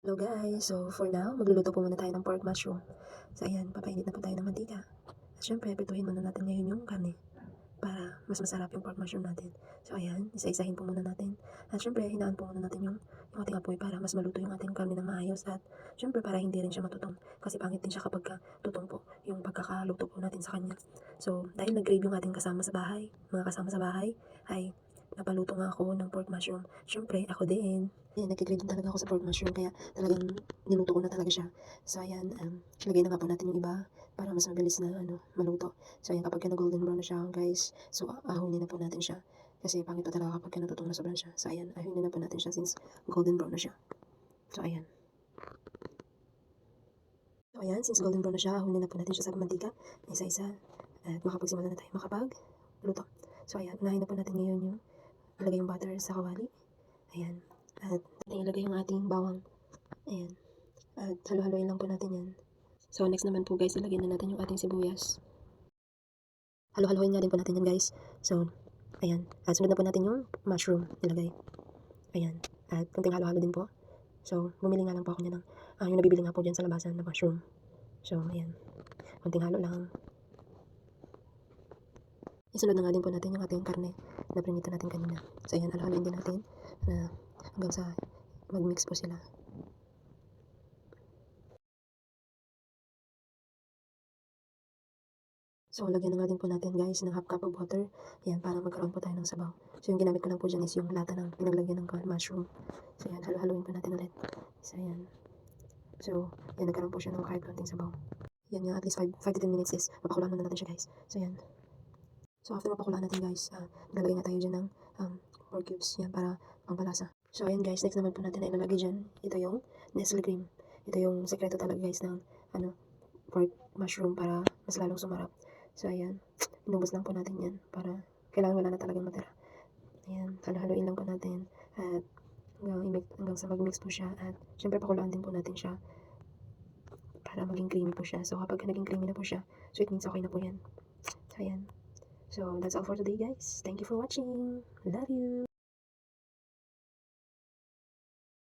Hello guys, so for now, magluluto po muna tayo ng pork mushroom. So ayan, papainit na po tayo ng mantika. At syempre, prituhin muna natin ngayon yung karne para mas masarap yung pork mushroom natin. So ayan, isa-isahin po muna natin. At syempre, hinaan po muna natin yung ating apoy para mas maluto yung ating karne ng maayos. At syempre, para hindi rin siya matutong. Kasi pangit din siya kapag tutong po yung pagkakaluto po natin sa kanya. So dahil nag-grave yung ating kasama sa bahay, mga kasama sa bahay, ay napaluto nga ako ng pork mushroom. Syempre, ako din. Ayan, nagkikrave din talaga ako sa pork mushroom kaya talagang niluto ko na talaga siya. So ayan, lagay na nga po natin yung iba para mas mabilis na maluto. So ayan, kapag na golden brown na siya guys, so ahunin na po natin siya. Kasi pangit pa talaga kapag natutong na sobrang siya. So ayan, ahunin na po natin siya since golden brown na siya. So ayan. So ayan, since golden brown na siya, ahunin na po natin siya sa mantika. Isa-isa. At makapagsimula na tayo makapagluto. So ayan, unahin na po natin ngayon yung ilagay yung butter sa kawali. Ayan. At ilagay yung ating bawang. Ayan. At halo-haloin lang po natin yan. So next naman po guys, ilagay na natin yung ating sibuyas. Halo-haloin nga din po natin yan guys. So, ayan. At sunod na po natin yung mushroom nilagay. Ayan. At kunting halo-halo din po. So, bumili nga lang po ako niya ng, yung nabibili nga po dyan sa labasan na mushroom. So, ayan. Kunting halo lang. Isunod na nga din po natin yung ating karne na prinita natin kanina. So, ayan. Halo-haloin din natin na hanggang sa mag-mix po sila. So, lagyan na nga din po natin guys ng half cup of water. Ayan, para magkaroon po tayo ng sabaw. So, yung ginamit ko lang po dyan is yung lata ng pinaglagyan ng mushroom. So, ayan, halo-haloin po natin ulit. So, ayan. So, ayan, nagkaroon po siya ng kahit konting sabaw. Yan nga, at least 5 to 10 minutes is mapakulaan muna natin siya guys. So, ayan. So, after mapakulaan natin guys, lalagay na tayo dyan ng pork cubes. Yan, para pampalasa. So, ayan guys, next naman po natin ay ilalagay dyan. Ito yung Nestle cream. Ito yung sekreto talaga guys ng pork mushroom para mas lalong sumarap. So, ayan. Inubos lang po natin yan para kailangan wala na talagang matira. Ayan. Halo-haloin lang po natin. At hanggang sa mag-mix po siya. At syempre pakuluan din po natin siya para maging creamy po siya. So, kapag naging creamy na po siya, so it means okay na po yan. So, ayan. So, that's all for today guys. Thank you for watching. Love you!